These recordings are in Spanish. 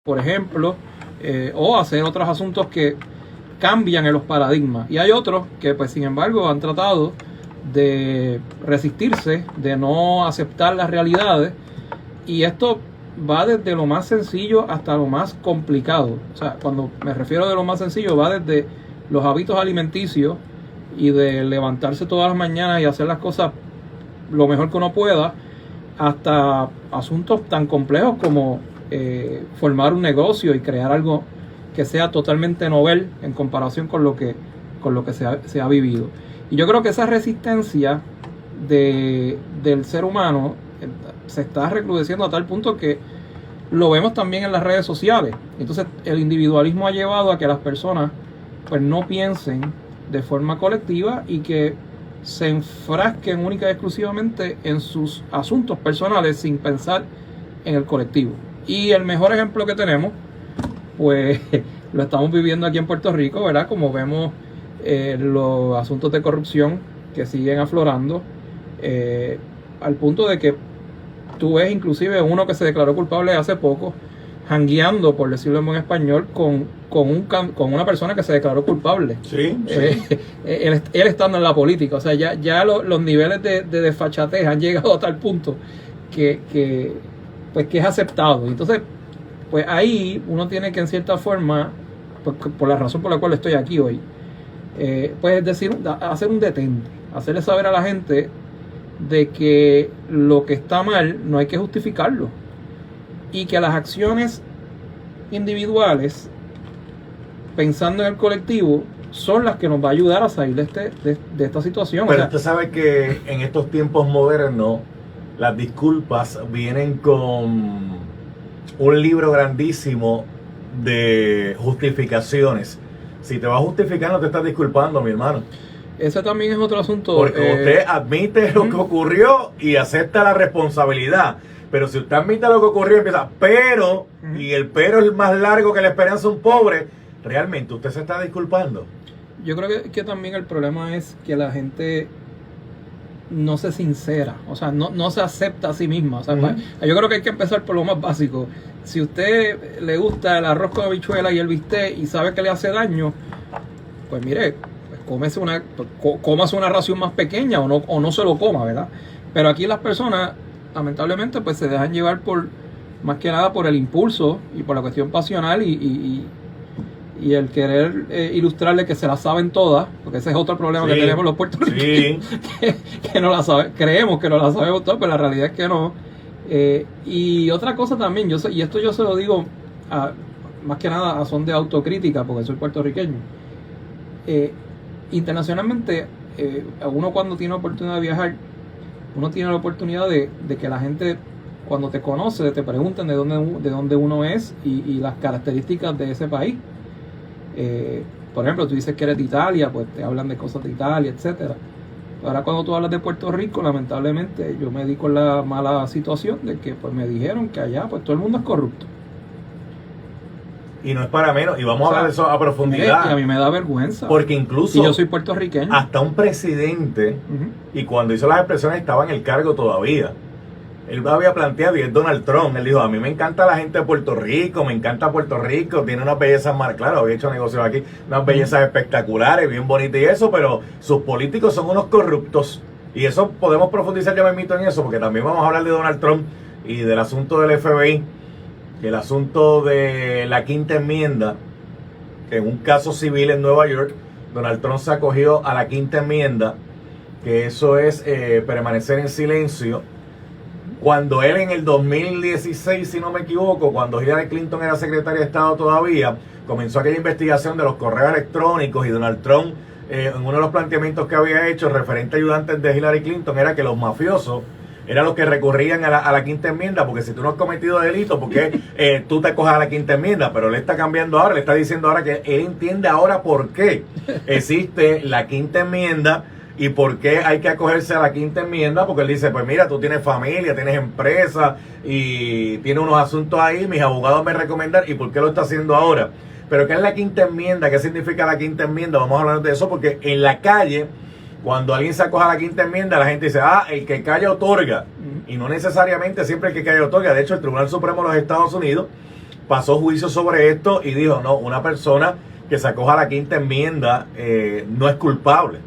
por ejemplo, o hacer otros asuntos que cambian en los paradigmas. Y hay otros que, pues, sin embargo, han tratado de resistirse, de no aceptar las realidades, y esto va desde lo más sencillo hasta lo más complicado. O sea, cuando me refiero de lo más sencillo, va desde los hábitos alimenticios y de levantarse todas las mañanas y hacer las cosas lo mejor que uno pueda, hasta asuntos tan complejos como formar un negocio y crear algo que sea totalmente novel en comparación con lo que se ha vivido. Y yo creo que esa resistencia del ser humano se está recrudeciendo a tal punto que lo vemos también en las redes sociales. Entonces el individualismo ha llevado a que las personas pues no piensen de forma colectiva y que se enfrasquen única y exclusivamente en sus asuntos personales sin pensar en el colectivo. Y el mejor ejemplo que tenemos, pues lo estamos viviendo aquí en Puerto Rico, ¿verdad? Como vemos los asuntos de corrupción que siguen aflorando, al punto de que tú ves inclusive uno que se declaró culpable hace poco, jangueando, por decirlo en buen español, con una persona que se declaró culpable. Sí. Él estando en la política. O sea, ya los niveles de desfachatez han llegado a tal punto que es aceptado. Entonces, pues ahí uno tiene que, en cierta forma, pues, por la razón por la cual estoy aquí hoy, pues es decir, hacer un detente, hacerle saber a la gente de que lo que está mal no hay que justificarlo, y que las acciones individuales, pensando en el colectivo, son las que nos va a ayudar a salir de esta situación. Pero usted sabe que en estos tiempos modernos las disculpas vienen con un libro grandísimo de justificaciones. Si te vas a justificar, no te estás disculpando, mi hermano. Ese también es otro asunto. Porque usted admite lo que ocurrió y acepta la responsabilidad. Pero si usted admite lo que ocurrió y empieza, pero, y el pero es más largo que la esperanza de un pobre, realmente usted se está disculpando. Yo creo que también el problema es que la gente no se sincera, o sea, no se acepta a sí misma. O sea, yo creo que hay que empezar por lo más básico. Si usted le gusta el arroz con habichuela y el bistec y sabe que le hace daño, pues mire, pues cómase una ración más pequeña o no se lo coma, ¿verdad? Pero aquí las personas, lamentablemente, pues se dejan llevar más que nada por el impulso y por la cuestión pasional y el querer ilustrarle que se la saben todas, porque ese es otro problema que tenemos los puertorriqueños, que no la saben, creemos que no la sabemos todas, pero la realidad es que no. Y otra cosa también, y esto yo se lo digo más que nada a son de autocrítica, porque soy puertorriqueño. Internacionalmente, uno cuando tiene la oportunidad de viajar, uno tiene la oportunidad de que la gente, cuando te conoce, te pregunten de dónde uno es y las características de ese país. Por ejemplo, tú dices que eres de Italia, pues te hablan de cosas de Italia, etcétera. Ahora cuando tú hablas de Puerto Rico, lamentablemente yo me di con la mala situación de que pues me dijeron que allá pues todo el mundo es corrupto. Y no es para menos, y vamos a hablar de eso a profundidad. Y a mí me da vergüenza. Porque incluso, y yo soy puertorriqueño, hasta un presidente, y cuando hizo las expresiones estaba en el cargo todavía. Él había planteado, y es Donald Trump, él dijo, a mí me encanta la gente de Puerto Rico, me encanta Puerto Rico, tiene unas bellezas más, claro, había hecho negocios aquí, unas bellezas espectaculares, bien bonitas y eso, pero sus políticos son unos corruptos. Y eso podemos profundizar, yo me invito en eso, porque también vamos a hablar de Donald Trump y del asunto del FBI, el asunto de la quinta enmienda, que en un caso civil en Nueva York, Donald Trump se acogió a la quinta enmienda, que eso es permanecer en silencio, cuando él en el 2016, si no me equivoco, cuando Hillary Clinton era secretaria de Estado todavía, comenzó aquella investigación de los correos electrónicos, y Donald Trump, en uno de los planteamientos que había hecho referente a ayudantes de Hillary Clinton, era que los mafiosos eran los que recurrían a la quinta enmienda, porque si tú no has cometido delito, ¿por qué tú te coges a la quinta enmienda? Pero él está cambiando ahora, le está diciendo ahora que él entiende ahora por qué existe la quinta enmienda y por qué hay que acogerse a la quinta enmienda, porque él dice, pues mira, tú tienes familia, tienes empresa y tienes unos asuntos ahí, mis abogados me recomendan, ¿y por qué lo está haciendo ahora? Pero ¿qué es la quinta enmienda? ¿Qué significa la quinta enmienda? Vamos a hablar de eso, porque en la calle, cuando alguien se acoge a la quinta enmienda, la gente dice, el que calla otorga. Y no necesariamente siempre el que calla otorga. De hecho, el Tribunal Supremo de los Estados Unidos pasó juicio sobre esto y dijo, no, una persona que se acoja a la quinta enmienda no es culpable.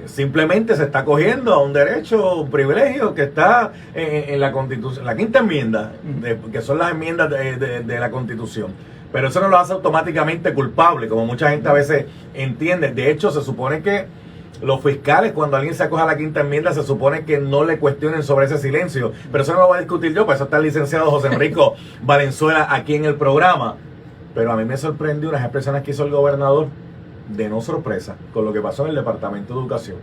Simplemente se está acogiendo a un derecho, un privilegio que está en la Constitución, la quinta enmienda, que son las enmiendas de la Constitución. Pero eso no lo hace automáticamente culpable, como mucha gente a veces entiende. De hecho, se supone que los fiscales, cuando alguien se acoge a la quinta enmienda, se supone que no le cuestionen sobre ese silencio. Pero eso no lo voy a discutir yo, por eso está el licenciado José Enrico Valenzuela aquí en el programa. Pero a mí me sorprendió unas expresiones que hizo el gobernador de no sorpresa con lo que pasó en el Departamento de Educación.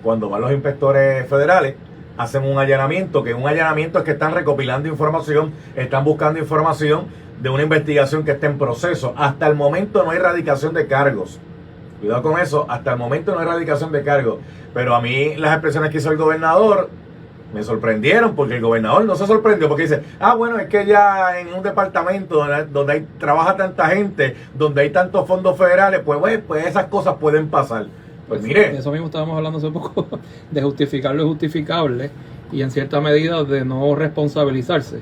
Cuando van los inspectores federales, hacen un allanamiento, que un allanamiento es que están recopilando información, están buscando información de una investigación que está en proceso. Hasta el momento no hay erradicación de cargos. Cuidado con eso, hasta el momento no hay erradicación de cargos. Pero a mí las expresiones que hizo el gobernador me sorprendieron, porque el gobernador no se sorprendió, porque dice, bueno, es que ya en un departamento donde trabaja tanta gente, donde hay tantos fondos federales, pues esas cosas pueden pasar. Pues mire. De eso mismo estábamos hablando hace poco, de justificar lo injustificable y en cierta medida de no responsabilizarse.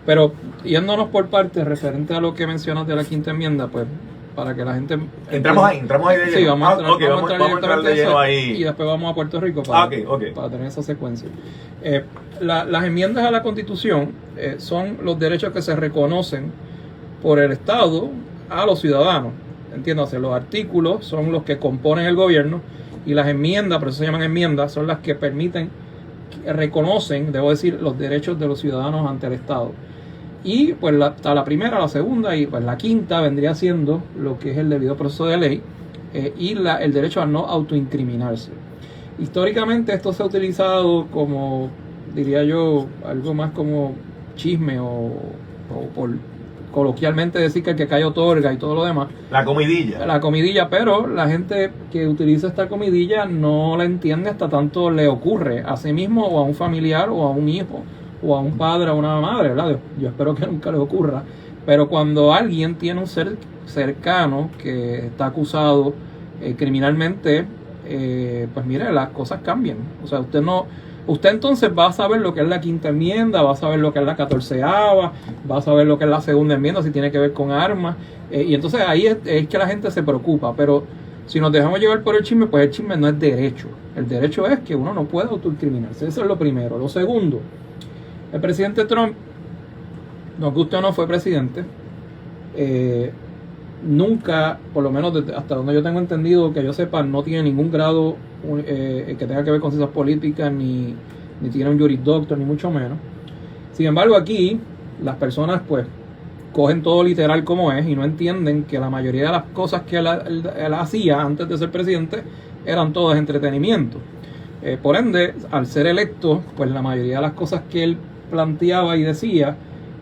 Pero yéndonos por partes, referente a lo que mencionas de la quinta enmienda, pues para que la gente... Entramos ahí de lleno. Sí, vamos a entrar de lleno ahí. Y después vamos a Puerto Rico para tener esa secuencia. Las enmiendas a la Constitución son los derechos que se reconocen por el Estado a los ciudadanos. Entiéndase, los artículos son los que componen el gobierno y las enmiendas, por eso se llaman enmiendas, son las que permiten, reconocen, debo decir, los derechos de los ciudadanos ante el Estado. Y pues está la primera, la segunda y pues la quinta vendría siendo lo que es el debido proceso de ley y el derecho a no autoincriminarse. Históricamente esto se ha utilizado como, diría yo, algo más como chisme o por coloquialmente decir que el que cae otorga y todo lo demás. La comidilla, pero la gente que utiliza esta comidilla no la entiende hasta tanto le ocurre a sí mismo o a un familiar o a un hijo o a un padre o a una madre, ¿verdad? Yo espero que nunca le ocurra, pero cuando alguien tiene un ser cercano que está acusado criminalmente, pues mire, las cosas cambian. O sea, usted entonces va a saber lo que es la quinta enmienda, va a saber lo que es la 14ª, va a saber lo que es la segunda enmienda si tiene que ver con armas, y entonces ahí es que la gente se preocupa. Pero si nos dejamos llevar por el chisme, pues el chisme no es derecho. El derecho es que uno no puede autoincriminarse. Eso es lo primero. Lo segundo, el presidente Trump, nos guste o no, fue presidente. Nunca, por lo menos hasta donde yo tengo entendido, que yo sepa, no tiene ningún grado que tenga que ver con ciencias políticas, ni tiene un jurisdoctor, ni mucho menos. Sin embargo, aquí las personas pues cogen todo literal como es y no entienden que la mayoría de las cosas que él hacía antes de ser presidente eran todas entretenimiento. Por ende, al ser electo, pues la mayoría de las cosas que él planteaba y decía,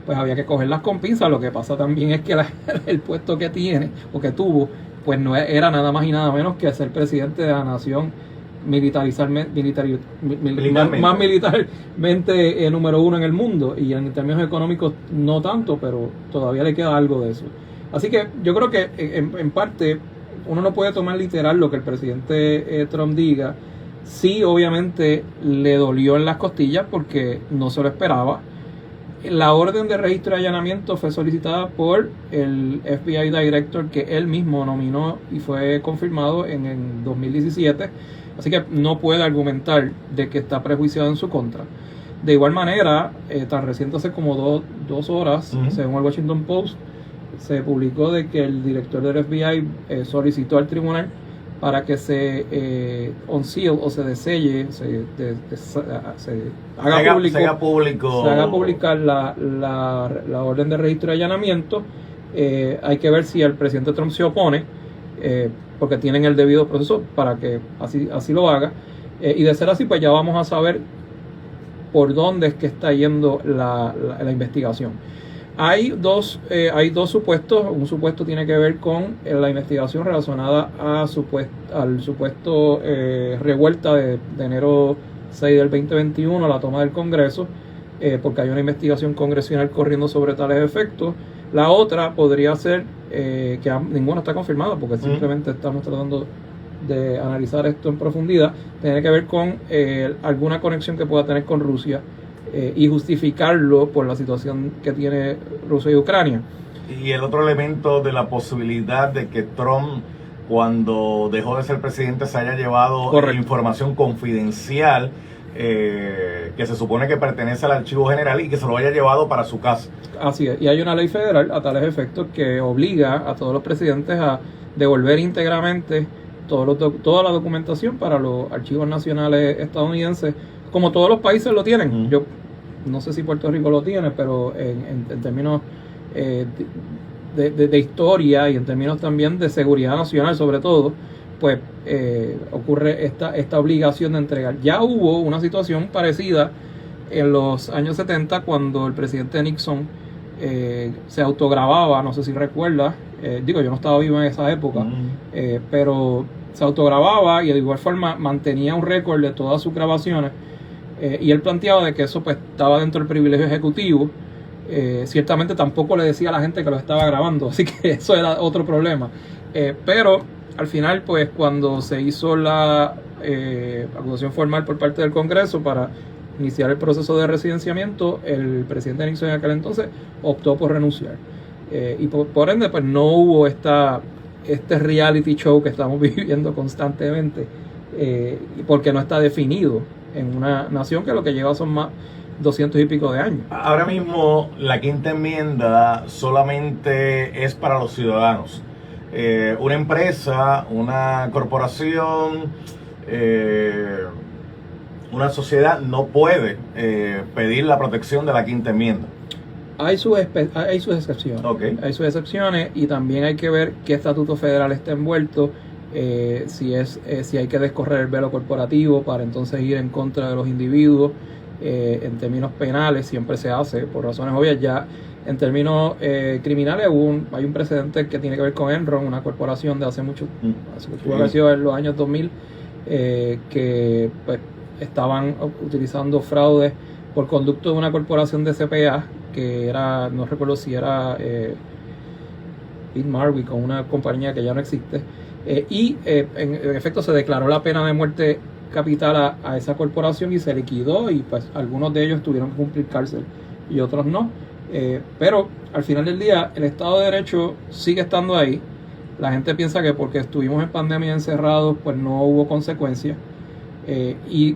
pues había que cogerlas con pinzas. Lo que pasa también es que el puesto que tiene o que tuvo, pues no era nada más y nada menos que ser presidente de la nación más militarmente número uno en el mundo, y en términos económicos no tanto, pero todavía le queda algo de eso. Así que yo creo que en parte uno no puede tomar literal lo que el presidente Trump diga. Sí, obviamente le dolió en las costillas porque no se lo esperaba. La orden de registro y allanamiento fue solicitada por el FBI Director que él mismo nominó y fue confirmado en 2017. Así que no puede argumentar de que está prejuiciado en su contra. De igual manera, tan reciente hace como dos horas, según el Washington Post, se publicó de que el director del FBI solicitó al tribunal para que se unseal o se deselle, se haga pública la orden de registro y allanamiento. Hay que ver si el presidente Trump se opone, porque tienen el debido proceso para que así lo haga. Y de ser así, pues ya vamos a saber por dónde es que está yendo la investigación. Hay dos supuestos. Un supuesto tiene que ver con la investigación relacionada al supuesto revuelta de enero 6 del 2021, la toma del Congreso, porque hay una investigación congresional corriendo sobre tales efectos. La otra podría ser, que ninguna está confirmada, porque simplemente estamos tratando de analizar esto en profundidad, tiene que ver con alguna conexión que pueda tener con Rusia y justificarlo por la situación que tiene Rusia y Ucrania. Y el otro elemento de la posibilidad de que Trump, cuando dejó de ser presidente, se haya llevado información confidencial que se supone que pertenece al archivo general y que se lo haya llevado para su casa. Así es, y hay una ley federal a tales efectos que obliga a todos los presidentes a devolver íntegramente toda la documentación para los archivos nacionales estadounidenses, como todos los países lo tienen. Yo no sé si Puerto Rico lo tiene, pero en términos de historia y en términos también de seguridad nacional sobre todo, pues ocurre esta obligación de entregar. Ya hubo una situación parecida en los años 70 cuando el presidente Nixon se autogrababa, no sé si recuerdas, yo no estaba vivo en esa época, pero se autogrababa y de igual forma mantenía un récord de todas sus grabaciones, y él planteaba de que eso pues estaba dentro del privilegio ejecutivo. Ciertamente tampoco le decía a la gente que lo estaba grabando, así que eso era otro problema, pero al final pues cuando se hizo la acusación formal por parte del Congreso para iniciar el proceso de residenciamiento, el presidente Nixon en aquel entonces optó por renunciar, y por ende pues no hubo este reality show que estamos viviendo constantemente, porque no está definido en una nación que lo que lleva son más 200 y pico de años. Ahora mismo la quinta enmienda solamente es para los ciudadanos. Una empresa, una corporación, una sociedad no puede pedir la protección de la quinta enmienda. Hay sus excepciones. Okay. Hay sus excepciones y también hay que ver qué estatuto federal está envuelto, si hay que descorrer el velo corporativo para entonces ir en contra de los individuos. En términos penales siempre se hace por razones obvias. Ya en términos criminales hay un precedente que tiene que ver con Enron, una corporación de hace tuvo que haber sido en los años 2000, que pues estaban utilizando fraudes por conducto de una corporación de CPA que era, no recuerdo si era Marwick o una compañía que ya no existe, y en efecto se declaró la pena de muerte capital a esa corporación y se liquidó, y pues algunos de ellos tuvieron que cumplir cárcel y otros no, pero al final del día el Estado de Derecho sigue estando ahí. La gente piensa que porque estuvimos en pandemia encerrados pues no hubo consecuencias, y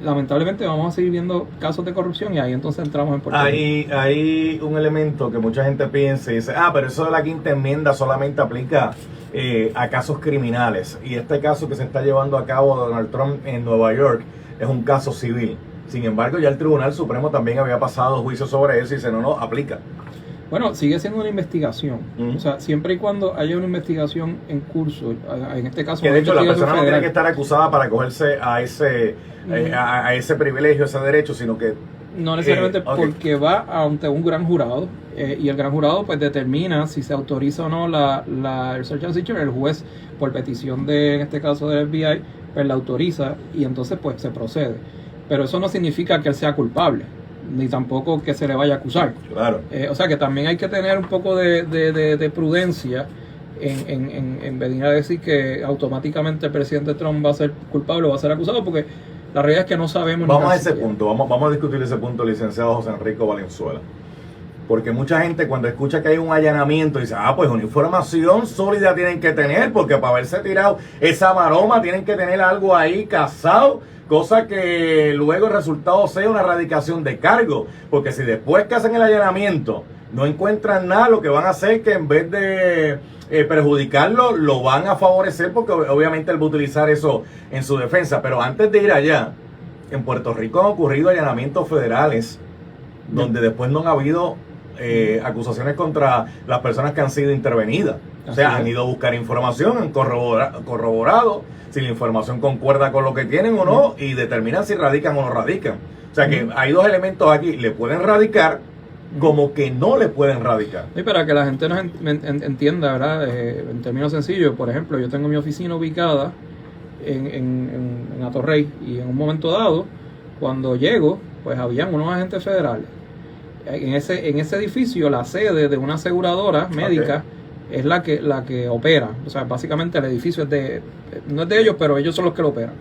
lamentablemente vamos a seguir viendo casos de corrupción, y ahí entonces entramos en Puerto Rico. Hay un elemento que mucha gente piensa y dice, pero eso de la quinta enmienda solamente aplica a casos criminales, y este caso que se está llevando a cabo Donald Trump en Nueva York es un caso civil. Sin embargo, ya el Tribunal Supremo también había pasado juicio sobre eso y dice, no, aplica. Bueno, sigue siendo una investigación. O sea, siempre y cuando haya una investigación en curso, en este caso... Que de hecho la persona no tiene que estar acusada para acogerse a ese privilegio, ese derecho, sino que... No necesariamente porque va ante un gran jurado, y el gran jurado pues determina si se autoriza o no el search and seizure. El juez, por petición en este caso del FBI, pues la autoriza y entonces pues se procede. Pero eso no significa que él sea culpable, ni tampoco que se le vaya a acusar. Claro. O sea que también hay que tener un poco de prudencia en venir a decir que automáticamente el presidente Trump va a ser culpable o va a ser acusado, porque la realidad es que no sabemos. Vamos a ese punto, vamos a discutir ese punto, licenciado José Enrico Valenzuela. Porque mucha gente cuando escucha que hay un allanamiento dice, pues una información sólida tienen que tener, porque para haberse tirado esa maroma tienen que tener algo ahí cazado, cosa que luego el resultado sea una erradicación de cargo, porque si después que hacen el allanamiento no encuentran nada, lo que van a hacer es que en vez de perjudicarlo, lo van a favorecer, porque obviamente él va a utilizar eso en su defensa. Pero antes de ir allá, en Puerto Rico han ocurrido allanamientos federales donde después no han habido acusaciones contra las personas que han sido intervenidas. O sea, han ido a buscar información, han corroborado si la información concuerda con lo que tienen o no, y determinan si radican o no radican. O sea que hay dos elementos aquí: le pueden radicar como que no le pueden radicar. Y para que la gente nos entienda, ¿verdad? En términos sencillos, por ejemplo, yo tengo mi oficina ubicada en Atorrey, y en un momento dado, cuando llego, pues habían unos agentes federales. En ese edificio, la sede de una aseguradora médica es la que opera. O sea, básicamente el edificio no es de ellos, pero ellos son los que lo operan.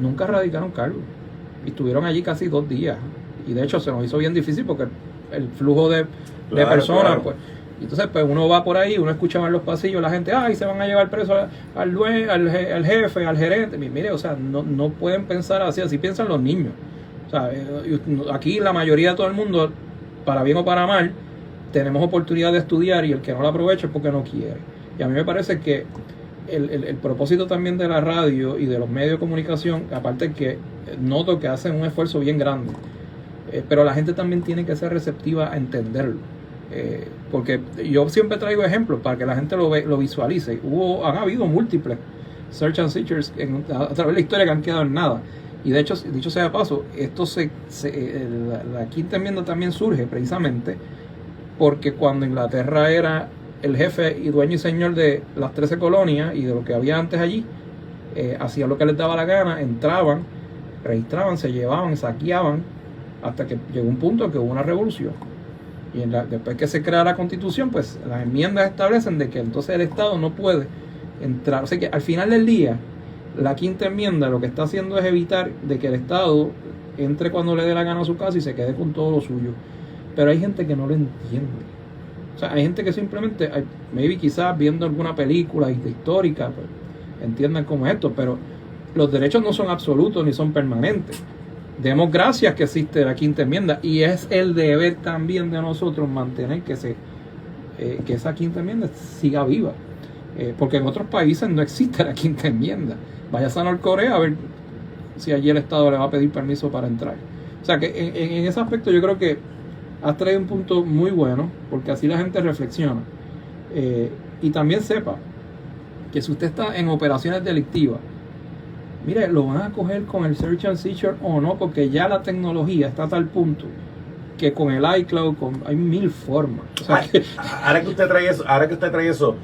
Nunca radicaron cargos. y estuvieron allí casi 2 días. Y de hecho se nos hizo bien difícil porque el flujo de personas, claro. Pues, entonces pues uno va por ahí, uno escucha en los pasillos la gente, ay, se van a llevar preso al jefe, al gerente. Mire, o sea, no pueden pensar así piensan los niños. O sea, aquí la mayoría de todo el mundo, para bien o para mal, tenemos oportunidad de estudiar, y el que no la aprovecha es porque no quiere. Y a mí me parece que el propósito también de la radio y de los medios de comunicación, aparte que noto que hacen un esfuerzo bien grande, pero la gente también tiene que ser receptiva a entenderlo. Porque yo siempre traigo ejemplos para que la gente lo visualice. Han habido múltiples search and seizures a través de la historia que han quedado en nada. Y de hecho, dicho sea de paso, esto la quinta enmienda también surge precisamente porque cuando Inglaterra era el jefe y dueño y señor de las 13 colonias y de lo que había antes allí, hacían lo que les daba la gana, entraban, registraban, se llevaban, saqueaban, hasta que llegó un punto en que hubo una revolución. Y después que se crea la Constitución, pues las enmiendas establecen de que entonces el Estado no puede entrar. O sea que al final del día, la quinta enmienda lo que está haciendo es evitar de que el Estado entre cuando le dé la gana a su casa y se quede con todo lo suyo. Pero hay gente que no lo entiende. O sea, hay gente que simplemente, maybe quizás viendo alguna película histórica, pues, entiendan cómo es esto, pero los derechos no son absolutos ni son permanentes. Demos gracias que existe la quinta enmienda, y es el deber también de nosotros mantener que esa quinta enmienda siga viva, porque en otros países no existe la quinta enmienda. Vaya a Norcorea a ver si allí el Estado le va a pedir permiso para entrar. O sea que en ese aspecto yo creo que has traído un punto muy bueno, porque así la gente reflexiona, y también sepa que si usted está en operaciones delictivas, mire, lo van a coger con el search and seizure o no, porque ya la tecnología está a tal punto que con el iCloud hay 1000 formas. O sea, ahora que usted trae eso,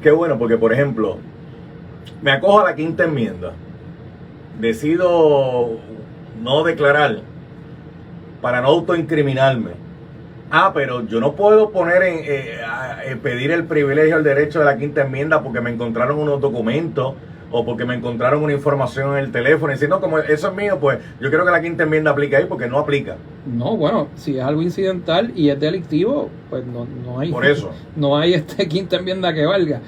qué bueno, porque por ejemplo, me acojo a la quinta enmienda, decido no declarar para no autoincriminarme. Pero yo no puedo pedir el privilegio, el derecho de la quinta enmienda porque me encontraron unos documentos o porque me encontraron una información en el teléfono, y decir, no, como eso es mío, pues yo creo que la quinta enmienda aplica ahí, porque no aplica. No, bueno, si es algo incidental y es delictivo, pues no hay. Por eso. No hay quinta enmienda que valga.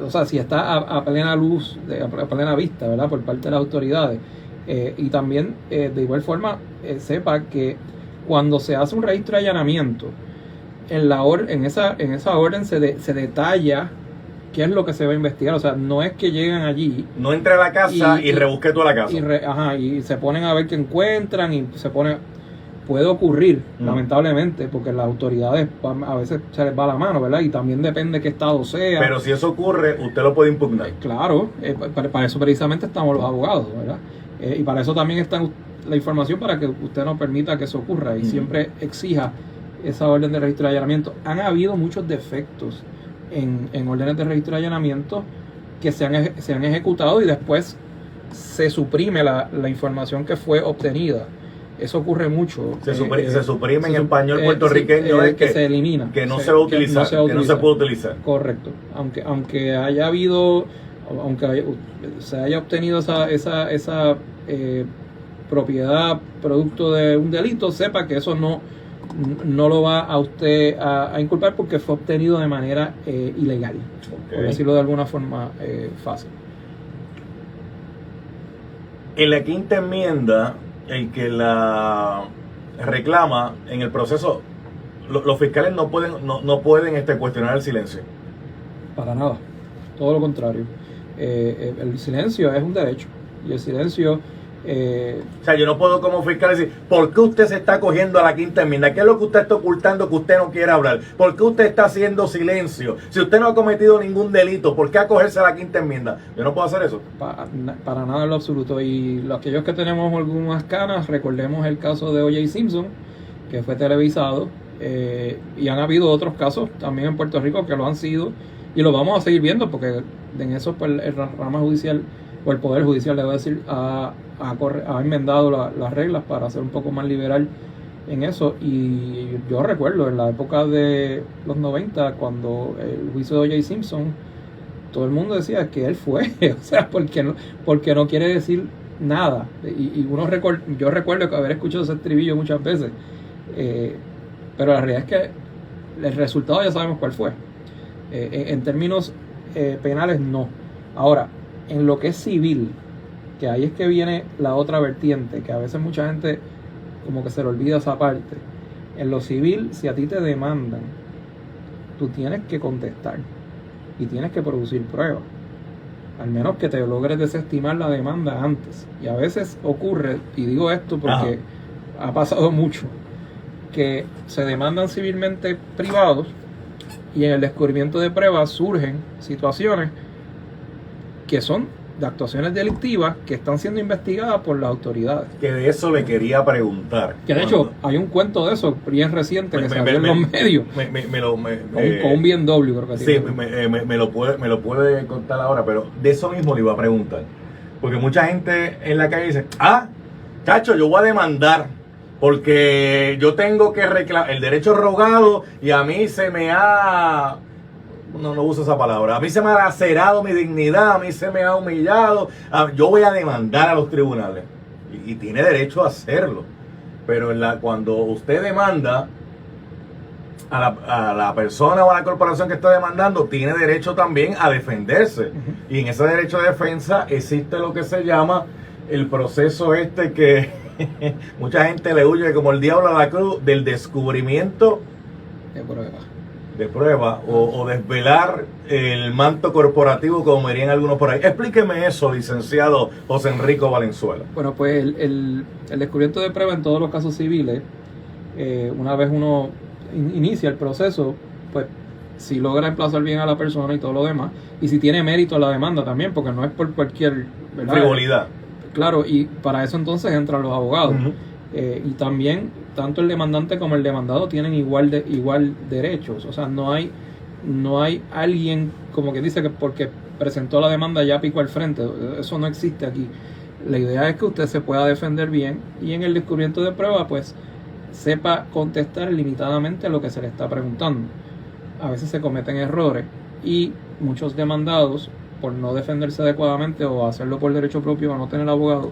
O sea, si está a plena luz, a plena vista, ¿verdad? Por parte de las autoridades. Y también, de igual forma, sepa que cuando se hace un registro de allanamiento, en esa orden se detalla qué es lo que se va a investigar. O sea, no es que llegan allí, no entre a la casa y rebusque toda la casa, y se ponen a ver qué encuentran, y puede ocurrir, lamentablemente, porque las autoridades a veces se les va la mano, ¿verdad? Y también depende de qué estado sea. Pero si eso ocurre, usted lo puede impugnar. Claro, para eso precisamente estamos los abogados, ¿verdad? Y para eso también está la información, para que usted no permita que eso ocurra y siempre exija esa orden de registro de allanamiento. Han habido muchos defectos en órdenes de registro de allanamiento que se han ejecutado y después se suprime la información que fue obtenida. Eso ocurre mucho. Se suprime en español puertorriqueño, que se elimina, que no se va a utilizar, que no se puede utilizar. Correcto. Aunque haya habido, aunque se haya obtenido esa propiedad producto de un delito, sepa que eso no lo va a usted a inculpar, porque fue obtenido de manera ilegal, por decirlo de alguna forma fácil. En la quinta enmienda, el que la reclama en el proceso, los fiscales no pueden cuestionar el silencio. Para nada, todo lo contrario. El silencio es un derecho, y el silencio... o sea, yo no puedo como fiscal decir, ¿por qué usted se está cogiendo a la quinta enmienda? ¿Qué es lo que usted está ocultando que usted no quiere hablar? ¿Por qué usted está haciendo silencio? Si usted no ha cometido ningún delito, ¿por qué acogerse a la quinta enmienda? Yo no puedo hacer eso. Para nada en lo absoluto. Y aquellos que tenemos algunas canas, recordemos el caso de O.J. Simpson, que fue televisado, y han habido otros casos también en Puerto Rico que lo han sido, y lo vamos a seguir viendo, porque en eso pues, el rama judicial, o el Poder Judicial, debo decir, ha enmendado las reglas para ser un poco más liberal en eso. Y yo recuerdo en la época de los 90, cuando el juicio de O.J. Simpson, todo el mundo decía que él fue, o sea, porque no quiere decir nada. Y yo recuerdo haber escuchado ese estribillo muchas veces, pero la realidad es que el resultado ya sabemos cuál fue. En términos penales, no. Ahora, en lo que es civil, que ahí es que viene la otra vertiente, que a veces mucha gente como que se le olvida esa parte. En lo civil, si a ti te demandan, tú tienes que contestar y tienes que producir pruebas, al menos que te logres desestimar la demanda antes. Y a veces ocurre, y digo esto porque ha pasado mucho, que se demandan civilmente privados y en el descubrimiento de pruebas surgen situaciones que son de actuaciones delictivas que están siendo investigadas por las autoridades. Que de eso le quería preguntar. Que de hecho hay un cuento de eso bien reciente que salió en los medios. Con un BMW, creo que sí. Me lo puede contar ahora, pero de eso mismo le iba a preguntar. Porque mucha gente en la calle dice, chacho, yo voy a demandar porque yo tengo que reclamar el derecho rogado y a mí se me ha... No uso esa palabra. A mí se me ha lacerado mi dignidad, a mí se me ha humillado. Yo voy a demandar a los tribunales. Y tiene derecho a hacerlo. Pero cuando usted demanda a la persona o a la corporación que está demandando, tiene derecho también a defenderse. Y en ese derecho de defensa existe lo que se llama el proceso que mucha gente le huye como el diablo a la cruz, del descubrimiento de prueba o desvelar el manto corporativo, como dirían algunos por ahí. Explíqueme eso, licenciado José Enrico Valenzuela. Bueno, pues el descubrimiento de prueba en todos los casos civiles, una vez uno inicia el proceso, pues si logra emplazar bien a la persona y todo lo demás, y si tiene mérito la demanda también, porque no es por cualquier frivolidad. Claro, y para eso entonces entran los abogados. Y también tanto el demandante como el demandado tienen igual derechos. O sea, no hay alguien como que dice que porque presentó la demanda ya picó al frente. Eso no existe aquí. La idea es que usted se pueda defender bien y en el descubrimiento de prueba pues sepa contestar limitadamente lo que se le está preguntando. A veces se cometen errores y muchos demandados, por no defenderse adecuadamente o hacerlo por derecho propio o no tener abogado,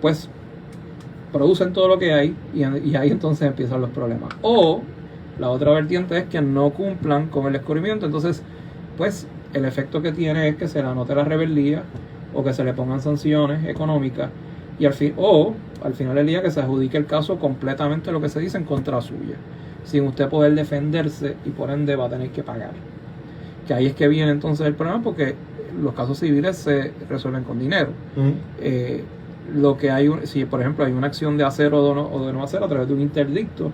pues producen todo lo que hay y ahí entonces empiezan los problemas. O la otra vertiente es que no cumplan con el descubrimiento, entonces pues el efecto que tiene es que se le anote la rebeldía o que se le pongan sanciones económicas y al final del día que se adjudique el caso completamente lo que se dice en contra suya, sin usted poder defenderse y por ende va a tener que pagar. Que ahí es que viene entonces el problema, porque los casos civiles se resuelven con dinero. Lo que hay, si por ejemplo hay una acción de hacer o de no hacer a través de un interdicto,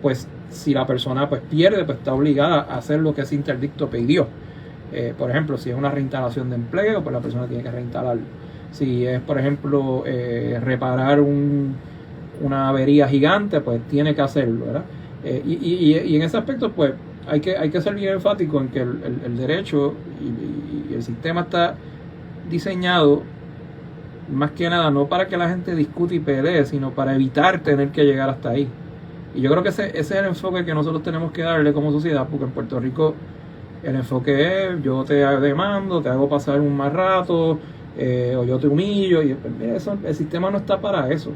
pues si la persona pues pierde, pues está obligada a hacer lo que ese interdicto pidió. Por ejemplo, si es una reinstalación de empleo, pues la persona tiene que reinstalarlo. Si es, por ejemplo, reparar una avería gigante, pues tiene que hacerlo, ¿verdad? Y en ese aspecto, pues hay que ser bien enfático en que el derecho y el sistema está diseñado más que nada no para que la gente discute y pelee, sino para evitar tener que llegar hasta ahí. Y yo creo que ese es el enfoque que nosotros tenemos que darle como sociedad, porque en Puerto Rico el enfoque es: yo te demando, te hago pasar un mal rato, o yo te humillo, y mira, el sistema no está para eso.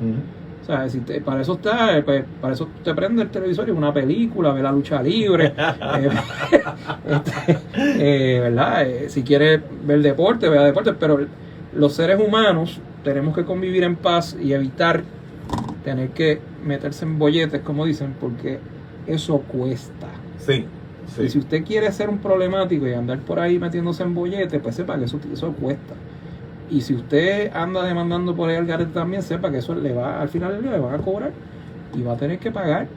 O sea, para eso está, para eso te prende el televisor y una película, ve la lucha libre, ¿verdad? Si quieres ver deporte, vea deporte, pero los seres humanos tenemos que convivir en paz y evitar tener que meterse en bolletes, como dicen, porque eso cuesta. Sí. Y si usted quiere ser un problemático y andar por ahí metiéndose en bolletes, pues sepa que eso cuesta. Y si usted anda demandando por ahí al garete también, sepa que eso al final del día le van a cobrar y va a tener que pagar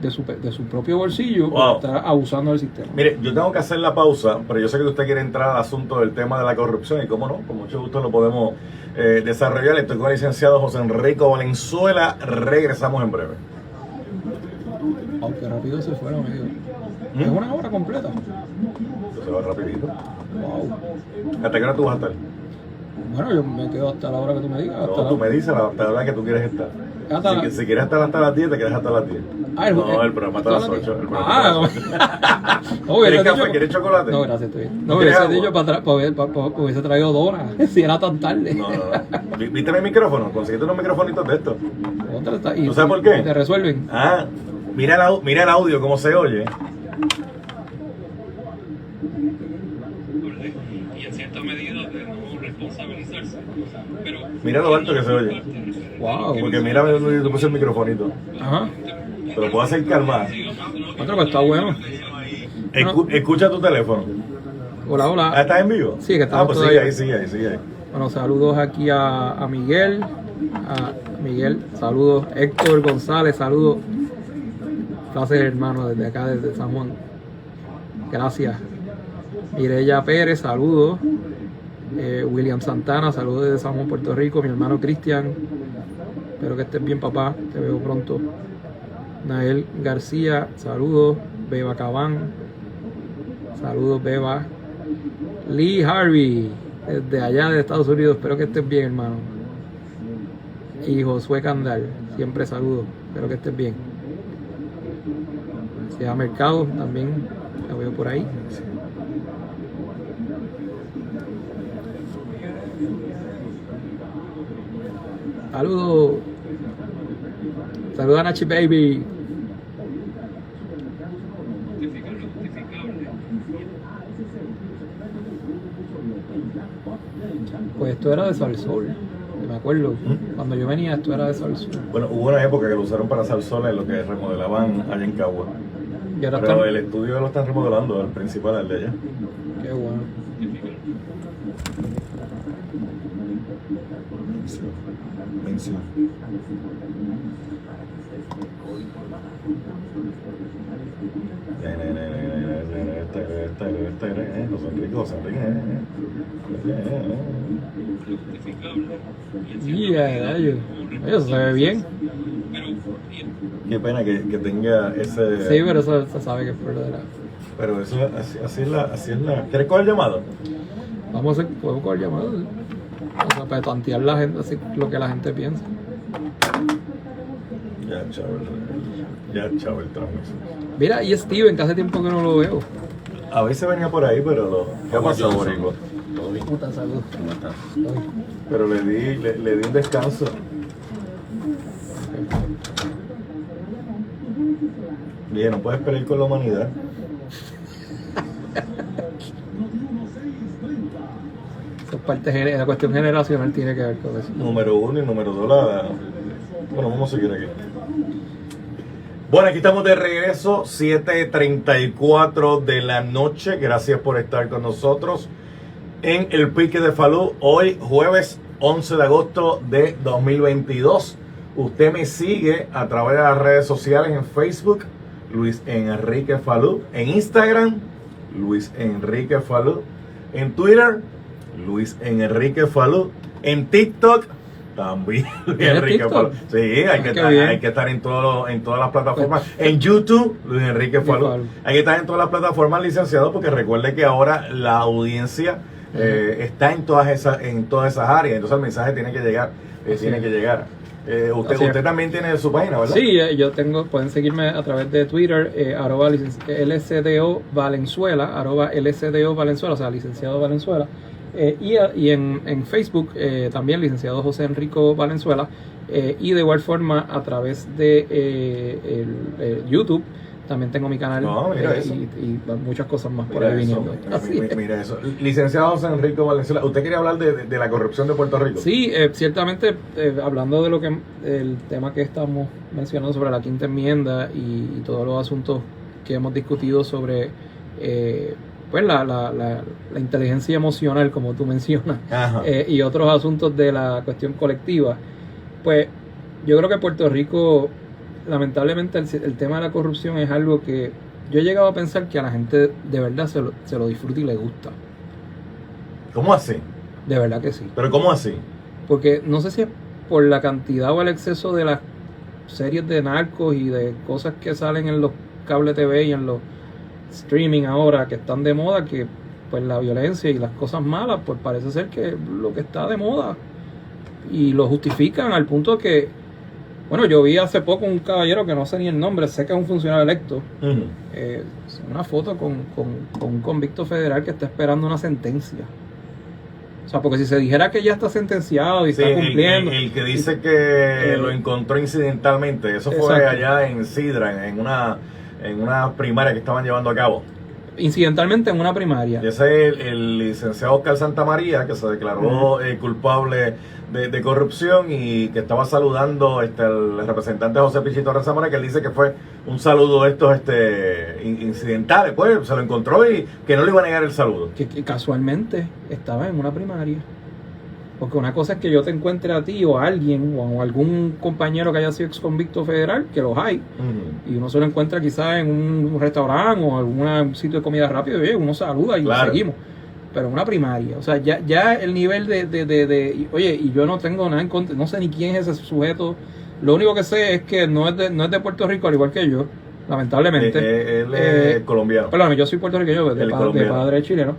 de su propio bolsillo por estar abusando del sistema. Mire, yo tengo que hacer la pausa, pero yo sé que usted quiere entrar al asunto del tema de la corrupción y cómo no, con mucho gusto lo podemos desarrollar. Estoy con el licenciado José Enrico Valenzuela. Regresamos en breve. Aunque rápido se fue, amigo. Es una hora completa. Se va rapidito. Wow. ¿Hasta qué hora tú vas a estar? Bueno, yo me quedo hasta la hora que tú me digas. No, tú me dices hasta la hora que tú quieres estar. Si quieres estar hasta las 10, te quedas hasta las 10. El programa hasta las 8. ¿Quieres café? ¿Quieres chocolate? No, gracias, estoy bien. No, hubiese dicho hubiese traído dona, si era tan tarde. No. ¿Viste mi micrófono? Conseguiste unos microfonitos de estos. ¿Tú sabes por qué? Te resuelven. Mira el audio, cómo se oye. Y en cierta medida de no responsabilizarse. Pero mira lo alto que se oye. Wow. Porque mira, yo puse el microfonito. Ajá. Te lo puedo acercar más. Otro que está bueno. Escucha tu teléfono. Hola. ¿Estás en vivo? Sí, que estamos pues sigue ahí. Bueno, saludos aquí a Miguel. Saludos. Héctor González, saludos. Gracias, hermano, desde acá, desde San Juan. Gracias. Mireya Pérez, saludos. William Santana, saludos desde San Juan, Puerto Rico. Mi hermano Cristian, espero que estés bien, papá, te veo pronto. Nael García, saludos. Beba Cabán, saludos, Beba. Lee Harvey, desde allá de Estados Unidos, espero que estés bien, hermano. Y Josué Candal, siempre saludos, espero que estés bien. Sea Mercado, también la veo por ahí. Saludos. Saludos a Nachi Baby. Pues esto era de Salsol, me acuerdo. Cuando yo venía esto era de Salsol. Bueno, hubo una época que lo usaron para Salsol en lo que remodelaban allá en Cagua. Pero el estudio lo están remodelando, el principal, el de allá. Qué bueno. Mención. Eso se ve bien. Qué pena que tenga ese. Sí, pero eso se sabe que es por lo de la. Pero eso así es la. ¿Quieres coger llamado? Podemos coger llamado. O sea, para tantear la gente, así lo que la gente piensa. Ya, chaval, el transmisión. Mira, y Steven, que hace tiempo que no lo veo. A veces venía por ahí, pero ¿qué ha pasado, Borico? Puta salud. ¿Cómo estás? Pero le di un descanso. Bien, no puedes pelear con la humanidad. Esa parte la cuestión generacional tiene que ver con eso. Número 1 y número 2 Bueno, vamos a seguir aquí. Bueno, aquí estamos de regreso, 7:34 de la noche. Gracias por estar con nosotros en el Pique de Falú. Hoy, jueves 11 de agosto de 2022. Usted me sigue a través de las redes sociales en Facebook, Luis Enrique Falú. En Instagram, Luis Enrique Falú. En Twitter, Luis Enrique Falú. En TikTok, también Luis Enrique Falú. Sí, hay que estar en todas las plataformas. En YouTube, Luis Enrique Falú. Hay que estar en todas las plataformas, licenciado, porque recuerde que ahora la audiencia está en todas esas áreas. Entonces el mensaje tiene que llegar. Usted también tiene su página, ¿verdad? Sí, yo tengo, pueden seguirme a través de Twitter, @LCDO Valenzuela, @LCDO Valenzuela, o sea, licenciado Valenzuela. Y en Facebook también licenciado José Enrico Valenzuela, y de igual forma a través de YouTube también tengo mi canal, y muchas cosas más por ahí viniendo. Mira eso. Licenciado José Enrico Valenzuela, ¿usted quería hablar de la corrupción de Puerto Rico? Sí, ciertamente, hablando de el tema que estamos mencionando sobre la quinta enmienda y todos los asuntos que hemos discutido sobre pues la inteligencia emocional, como tú mencionas, y otros asuntos de la cuestión colectiva, pues yo creo que Puerto Rico, lamentablemente, el tema de la corrupción es algo que yo he llegado a pensar que a la gente de verdad se lo disfruta y le gusta. ¿Cómo así? De verdad que sí. ¿Pero cómo así? Porque no sé si es por la cantidad o el exceso de las series de narcos y de cosas que salen en los cable TV y en los streaming ahora que están de moda, que pues la violencia y las cosas malas, pues parece ser que lo que está de moda, y lo justifican al punto que, bueno, yo vi hace poco un caballero que no sé ni el nombre, sé que es un funcionario electo, una foto con un convicto federal que está esperando una sentencia. O sea, porque si se dijera que ya está sentenciado y está cumpliendo. El que dice que lo encontró incidentalmente, eso fue exacto. allá en Sidra, en una primaria que estaban llevando a cabo. Incidentalmente en una primaria. Y ese es el licenciado Oscar Santamaría, que se declaró culpable de corrupción y que estaba saludando el representante José Pichito Rezamora, que él dice que fue un saludo de estos incidentales, pues se lo encontró y que no le iba a negar el saludo. Que casualmente estaba en una primaria. Porque una cosa es que yo te encuentre a ti o a alguien o a algún compañero que haya sido ex convicto federal, que los hay, y uno se lo encuentra quizás en un restaurante o algún sitio de comida rápido, y uno saluda y claro, seguimos. Pero en una primaria, o sea, ya el nivel oye, y yo no tengo nada en contra, no sé ni quién es ese sujeto, lo único que sé es que no es de Puerto Rico, al igual que yo, lamentablemente. Él es colombiano. Perdón, yo soy puertorriqueño de padre chileno,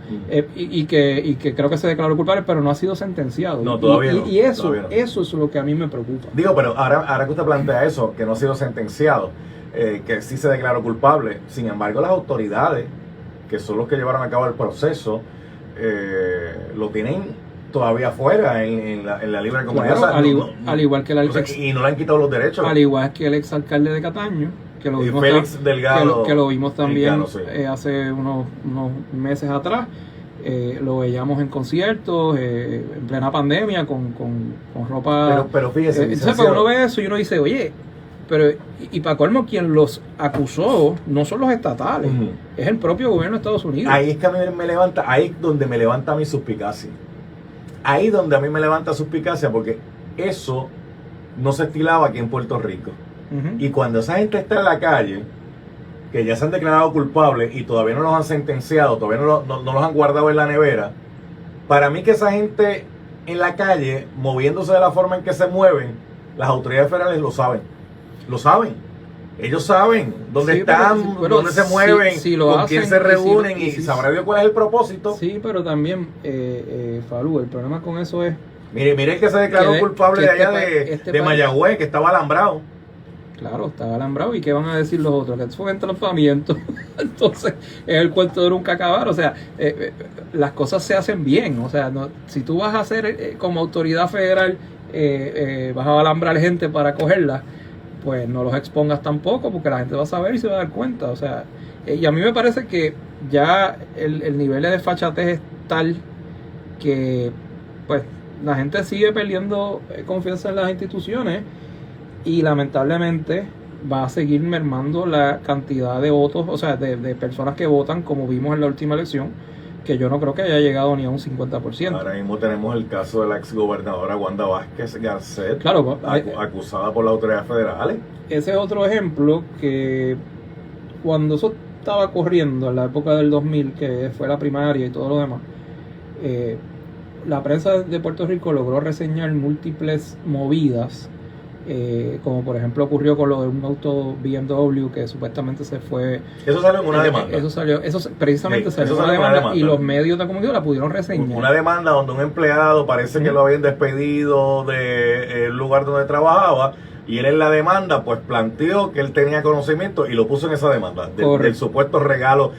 y que creo que se declaró culpable, pero no ha sido sentenciado. No, todavía no. Y eso, todavía no. Eso es lo que a mí me preocupa. Digo, pero ahora que usted plantea eso, que no ha sido sentenciado, que sí se declaró culpable, sin embargo las autoridades, que son los que llevaron a cabo el proceso, lo tienen todavía fuera en la libre comunidad. Claro, o sea, al igual que y no le han quitado los derechos. Al igual que el exalcalde de Cataño, que lo vimos, Félix Delgado, que lo vimos también sí. Hace unos meses atrás. Lo veíamos en conciertos, en plena pandemia, con ropa. Pero fíjese, pues uno ve eso y uno dice, oye, pero y para colmo, quien los acusó no son los estatales, es el propio gobierno de Estados Unidos. Ahí es que a mí me levanta, ahí es donde me levanta mi suspicacia. Ahí donde a mí me levanta suspicacia, porque eso no se estilaba aquí en Puerto Rico. Y cuando esa gente está en la calle, que ya se han declarado culpables y todavía no los han sentenciado, todavía no los han guardado en la nevera, para mí que esa gente en la calle, moviéndose de la forma en que se mueven, las autoridades federales lo saben. Lo saben. Ellos saben dónde están, dónde se mueven, con hacen, quién se reúnen y sabrá Dios cuál es el propósito. Sí, pero también, Falú, el problema con eso es... Mire el que se declaró culpable de allá de Mayagüez, que estaba alambrado. Claro, estaba alambrado. ¿Y qué van a decir los otros? Que eso fue entrampamiento. Entonces, es el cuento de nunca acabar. O sea, las cosas se hacen bien. O sea, si tú vas a hacer como autoridad federal, vas a alambrar gente para cogerla, pues no los expongas tampoco, porque la gente va a saber y se va a dar cuenta. O sea, y a mí me parece que ya el nivel de desfachatez es tal que, pues, la gente sigue perdiendo confianza en las instituciones. Y lamentablemente va a seguir mermando la cantidad de votos, o sea, de personas que votan, como vimos en la última elección, que yo no creo que haya llegado ni a un 50%. Ahora mismo tenemos el caso de la exgobernadora Wanda Vázquez Garcet, claro, acusada por las autoridades federales. Ese es otro ejemplo que cuando eso estaba corriendo en la época del 2000, que fue la primaria y todo lo demás, la prensa de Puerto Rico logró reseñar múltiples movidas, como por ejemplo ocurrió con lo de un auto BMW que supuestamente se fue. Eso salió en una demanda. Eso precisamente salió en una demanda y los medios de comunicación la pudieron reseñar. Una demanda donde un empleado parece que lo habían despedido del lugar donde trabajaba, y él en la demanda pues planteó que él tenía conocimiento y lo puso en esa demanda del supuesto regalo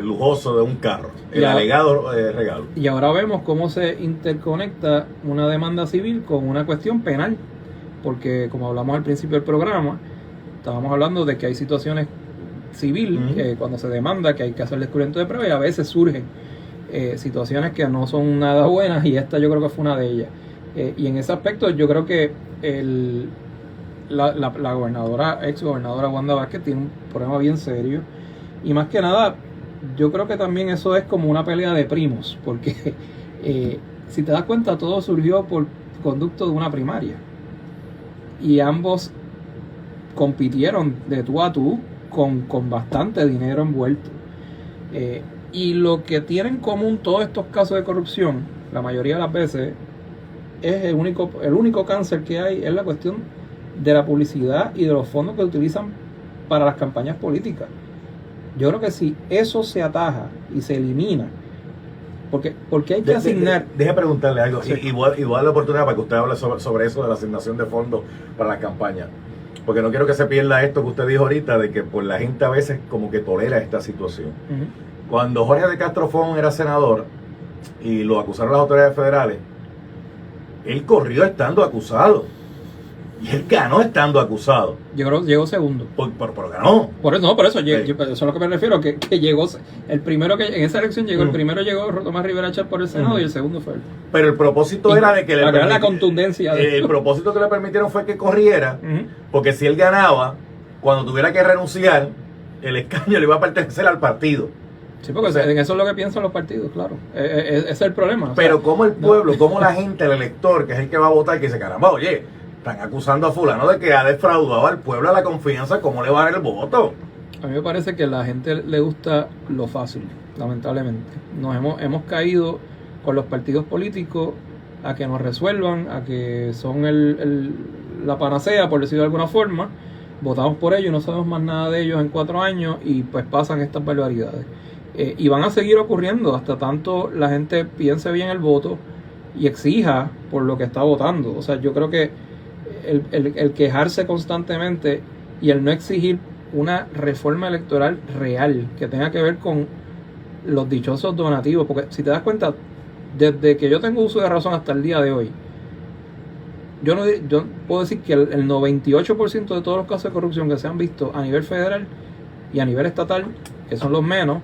lujoso de un carro, el alegado regalo. Y ahora vemos cómo se interconecta una demanda civil con una cuestión penal. Porque como hablamos al principio del programa, estábamos hablando de que hay situaciones civiles, cuando se demanda que hay que hacer descubrimiento de pruebas, y a veces surgen situaciones que no son nada buenas, y esta yo creo que fue una de ellas. Y en ese aspecto yo creo que la gobernadora, ex gobernadora Wanda Vázquez, tiene un problema bien serio, y más que nada yo creo que también eso es como una pelea de primos, porque si te das cuenta, todo surgió por conducto de una primaria. Y ambos compitieron de tú a tú con bastante dinero envuelto. Y lo que tienen en común todos estos casos de corrupción, la mayoría de las veces, es el único cáncer que hay, es la cuestión de la publicidad y de los fondos que utilizan para las campañas políticas. Yo creo que si eso se ataja y se elimina, Porque hay que asignar... Deje preguntarle algo, Sí. y voy a dar la oportunidad para que usted hable sobre eso de la asignación de fondos para las campañas. Porque no quiero que se pierda esto que usted dijo ahorita, de que pues la gente a veces como que tolera esta situación. Ujú. Cuando Jorge de Castro Font era senador y lo acusaron las autoridades federales, él corrió estando acusado. Y él ganó estando acusado. Llegó segundo. Pero ganó. Por eso, Sí. eso es a lo que me refiero, que llegó el primero que en esa elección llegó, el primero llegó Tomás Rivera Chat por el Senado y el segundo fue él. Pero el propósito era de que para crear la contundencia de el propósito que le permitieron fue que corriera, Ujú. porque si él ganaba, cuando tuviera que renunciar, el escaño le iba a pertenecer al partido. Sí, porque O sea, en eso es lo que piensan los partidos, claro. Ese es el problema. O sea, Pero como el pueblo, como la gente, el elector, que es el que va a votar, que dice, caramba, oye, están acusando a fulano de que ha defraudado al pueblo a la confianza, ¿cómo le va a dar el voto? a mí me parece que a la gente le gusta lo fácil, lamentablemente. Hemos caído con los partidos políticos a que nos resuelvan, a que son la panacea, por decirlo de alguna forma. Votamos por ellos y no sabemos más nada de ellos en 4 años y pues pasan estas barbaridades. Y van a seguir ocurriendo hasta tanto la gente piense bien el voto y exija por lo que está votando. O sea, yo creo que el quejarse constantemente y el no exigir una reforma electoral real que tenga que ver con los dichosos donativos, porque si te das cuenta, desde que yo tengo uso de razón hasta el día de hoy, yo puedo decir que el 98% de todos los casos de corrupción que se han visto a nivel federal y a nivel estatal, que son los menos,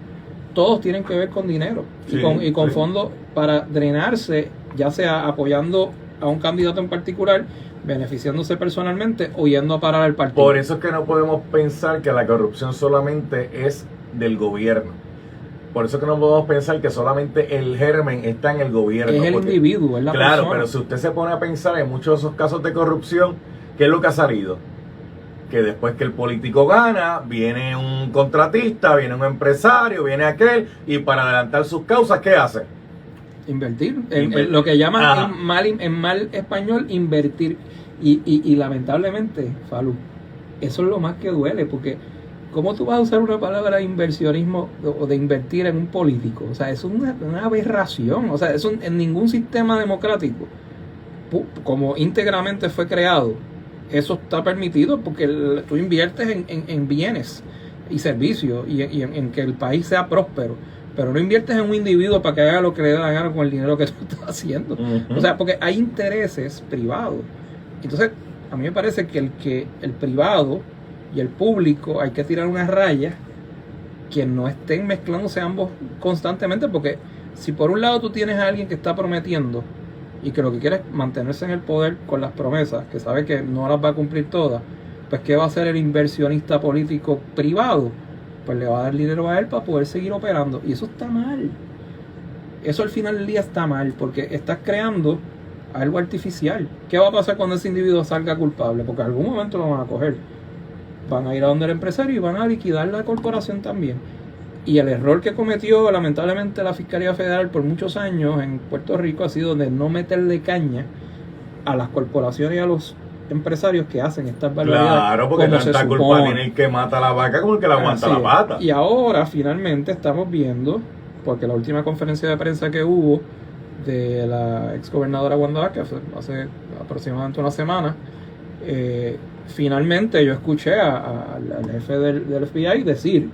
todos tienen que ver con dinero y con fondos para drenarse, ya sea apoyando a un candidato en particular, beneficiándose personalmente o yendo a parar al partido. Por eso es que no podemos pensar que la corrupción solamente es del gobierno. Por eso es que no podemos pensar que solamente el germen está en el gobierno. Es el individuo, es la persona. Claro, pero si usted se pone a pensar en muchos de esos casos de corrupción, ¿qué es lo que ha salido? Que después que el político gana, viene un contratista, viene un empresario, viene aquel, y para adelantar sus causas, ¿qué hace? Invertir, en lo que llaman en mal español, invertir. Y lamentablemente, Falú, eso es lo más que duele, porque ¿cómo tú vas a usar una palabra de inversionismo o de invertir en un político? O sea, es una aberración. O sea, eso en ningún sistema democrático, como íntegramente fue creado, eso está permitido, porque tú inviertes en bienes y servicios y en que el país sea próspero, pero no inviertes en un individuo para que haga lo que le dé la gana con el dinero que tú estás haciendo. Uh-huh. O sea, porque hay intereses privados. Entonces, a mí me parece que el privado y el público hay que tirar unas rayas que no estén mezclándose ambos constantemente, porque si por un lado tú tienes a alguien que está prometiendo y que lo que quiere es mantenerse en el poder con las promesas, que sabe que no las va a cumplir todas, pues ¿qué va a hacer el inversionista político privado? Pues le va a dar dinero a él para poder seguir operando, y eso está mal. Eso al final del día está mal, porque estás creando algo artificial. ¿Qué va a pasar cuando ese individuo salga culpable? Porque en algún momento lo van a coger, van a ir a donde el empresario y van a liquidar la corporación también. Y el error que cometió lamentablemente la Fiscalía Federal por muchos años en Puerto Rico ha sido de no meterle caña a las corporaciones y a los empresarios que hacen estas barbaridades. Claro, porque tanta culpa tiene el que mata la vaca como el que la aguanta la pata. Y ahora finalmente estamos viendo, porque la última conferencia de prensa que hubo de la exgobernadora Wanda Vázquez hace aproximadamente una semana, finalmente yo escuché al jefe del FBI decir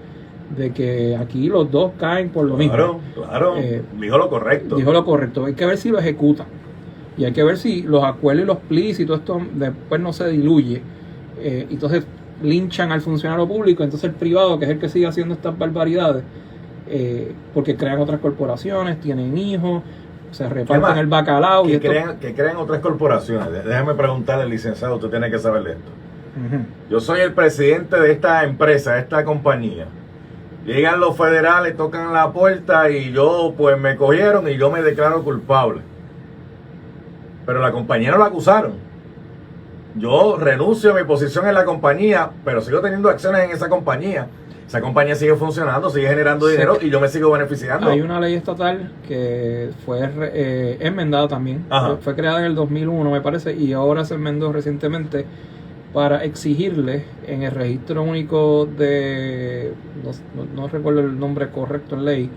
de que aquí los dos caen por lo mismo. Claro, dijo lo correcto. Dijo lo correcto. Hay que ver si lo ejecutan. Y hay que ver si los acuerdos y los pleas y todo esto después no se diluye. Entonces linchan al funcionario público, entonces el privado, que es el que sigue haciendo estas barbaridades, porque crean otras corporaciones, tienen hijos, se reparten el bacalao. Que crean otras corporaciones. Déjame preguntarle al licenciado, usted tiene que saber de esto. Uh-huh. Yo soy el presidente de esta empresa, de esta compañía. Llegan los federales, tocan la puerta y yo, pues me cogieron y yo me declaro culpable. Pero la compañía no la acusaron. Yo renuncio a mi posición en la compañía, pero sigo teniendo acciones en esa compañía. Esa compañía sigue funcionando, sigue generando dinero y yo me sigo beneficiando. Hay una ley estatal que fue enmendada también. Fue creada en el 2001, me parece, y ahora se enmendó recientemente para exigirle en el registro único de, no recuerdo el nombre correcto en ley,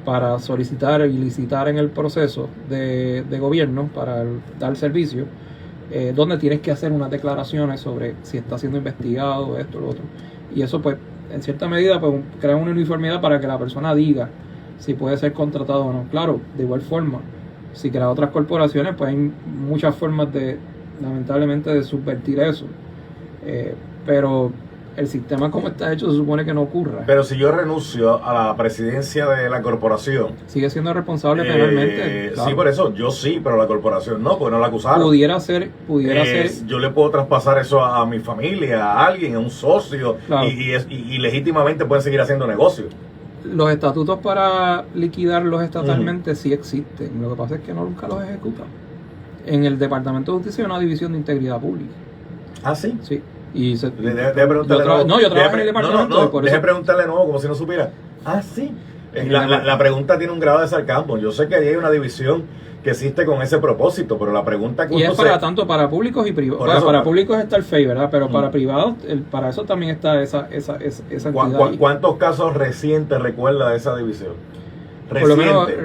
para solicitar y licitar en el proceso de gobierno para dar servicio, donde tienes que hacer unas declaraciones sobre si está siendo investigado, esto, lo otro. Y eso, pues, en cierta medida, pues, crea una uniformidad para que la persona diga si puede ser contratado o no. Claro, de igual forma, si crea otras corporaciones, pues hay muchas formas de, lamentablemente, de subvertir eso. Pero el sistema como está hecho se supone que no ocurra. Pero si yo renuncio a la presidencia de la corporación, sigue siendo responsable penalmente. Claro. Sí, por eso, yo sí, pero la corporación no, porque no la acusaron. Pudiera ser. Yo le puedo traspasar eso a mi familia, a alguien, a un socio, claro. y legítimamente pueden seguir haciendo negocio. Los estatutos para liquidarlos estatalmente sí existen. Lo que pasa es que nunca los ejecutan. En el Departamento de Justicia hay una división de integridad pública. ¿Ah, sí? Sí. Y yo trabajo en el departamento. Deje preguntarle de nuevo como si no supiera. Ah, sí. La pregunta tiene un grado de sarcasmo. Yo sé que ahí hay una división que existe con ese propósito, pero la pregunta que y es para tanto para públicos y privados. Bueno, para públicos está el FEI, ¿verdad? Pero para privados, para eso también está esa entidad. ¿Cuántos casos recientes recuerda de esa división?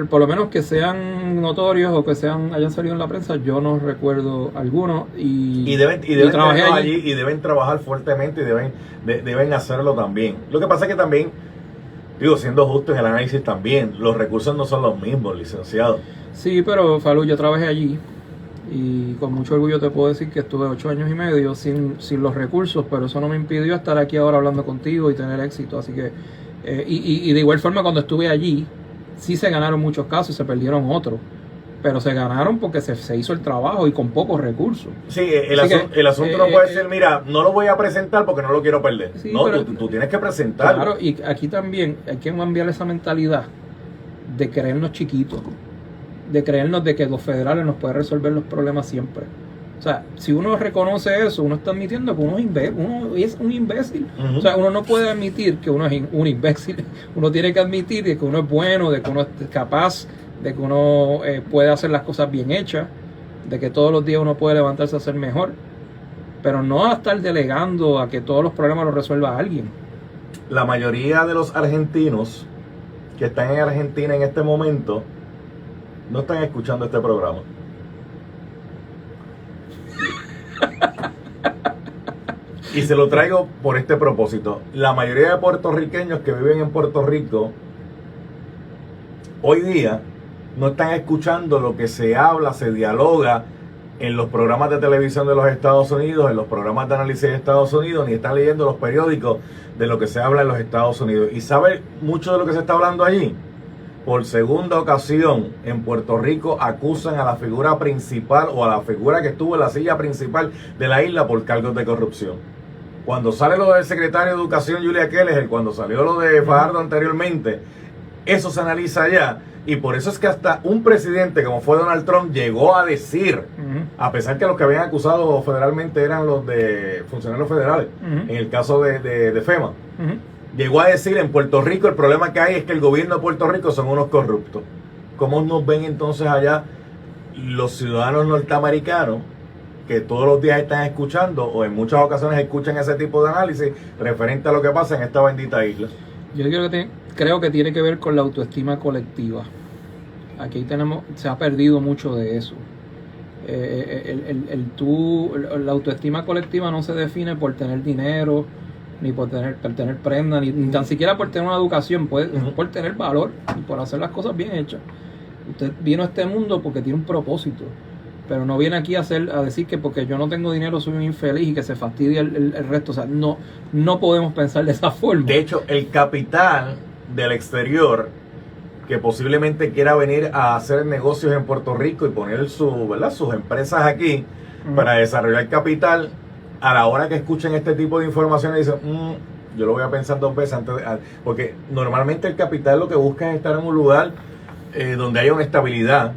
Por lo menos que sean notorios o que hayan salido en la prensa, yo no recuerdo algunos. Y deben trabajar allí y deben trabajar fuertemente y deben hacerlo también. Lo que pasa es que también, siendo justo en el análisis también, los recursos no son los mismos, licenciado. Sí, pero Falú, yo trabajé allí y con mucho orgullo te puedo decir que estuve 8 años y medio sin los recursos, pero eso no me impidió estar aquí ahora hablando contigo y tener éxito. Así que, y de igual forma cuando estuve allí, sí se ganaron muchos casos y se perdieron otros, pero se ganaron porque se hizo el trabajo y con pocos recursos. Sí, el asunto no puede ser, mira, no lo voy a presentar porque no lo quiero perder. Sí, no, tú tienes que presentarlo. Claro, y aquí también hay que cambiar esa mentalidad de creernos chiquitos, de creernos de que los federales nos pueden resolver los problemas siempre. O sea, si uno reconoce eso, uno está admitiendo que uno es un imbécil. O sea, uno no puede admitir que uno es un imbécil. Uno tiene que admitir de que uno es bueno, de que uno es capaz, de que uno puede hacer las cosas bien hechas, de que todos los días uno puede levantarse a ser mejor. Pero no a estar delegando a que todos los problemas los resuelva alguien. La mayoría de los argentinos que están en Argentina en este momento no están escuchando este programa. Y se lo traigo por este propósito. La mayoría de puertorriqueños que viven en Puerto Rico hoy día no están escuchando lo que se habla, se dialoga en los programas de televisión de los Estados Unidos, en los programas de análisis de Estados Unidos, ni están leyendo los periódicos de lo que se habla en los Estados Unidos. ¿Y sabe mucho de lo que se está hablando allí? Por segunda ocasión en Puerto Rico acusan a la figura principal o a la figura que estuvo en la silla principal de la isla por cargos de corrupción. Cuando sale lo del secretario de Educación, Julia Keller, cuando salió lo de Fajardo anteriormente, eso se analiza allá. Y por eso es que hasta un presidente como fue Donald Trump llegó a decir, a pesar que los que habían acusado federalmente eran los de funcionarios federales, en el caso de FEMA, llegó a decir en Puerto Rico el problema que hay es que el gobierno de Puerto Rico son unos corruptos. ¿Cómo nos ven entonces allá los ciudadanos norteamericanos que todos los días están escuchando o en muchas ocasiones escuchan ese tipo de análisis referente a lo que pasa en esta bendita isla? Yo creo que tiene que ver con la autoestima colectiva. Aquí se ha perdido mucho de eso. La autoestima colectiva no se define por tener dinero, ni por tener prenda, ni tan siquiera por tener una educación, por tener valor y por hacer las cosas bien hechas. Usted vino a este mundo porque tiene un propósito, pero no viene aquí a decir que porque yo no tengo dinero soy un infeliz y que se fastidie el resto. O sea, no podemos pensar de esa forma. De hecho, el capital del exterior que posiblemente quiera venir a hacer negocios en Puerto Rico y poner sus empresas aquí para desarrollar capital, a la hora que escuchen este tipo de informaciones dicen, yo lo voy a pensar 2 veces antes porque normalmente el capital lo que busca es estar en un lugar donde haya una estabilidad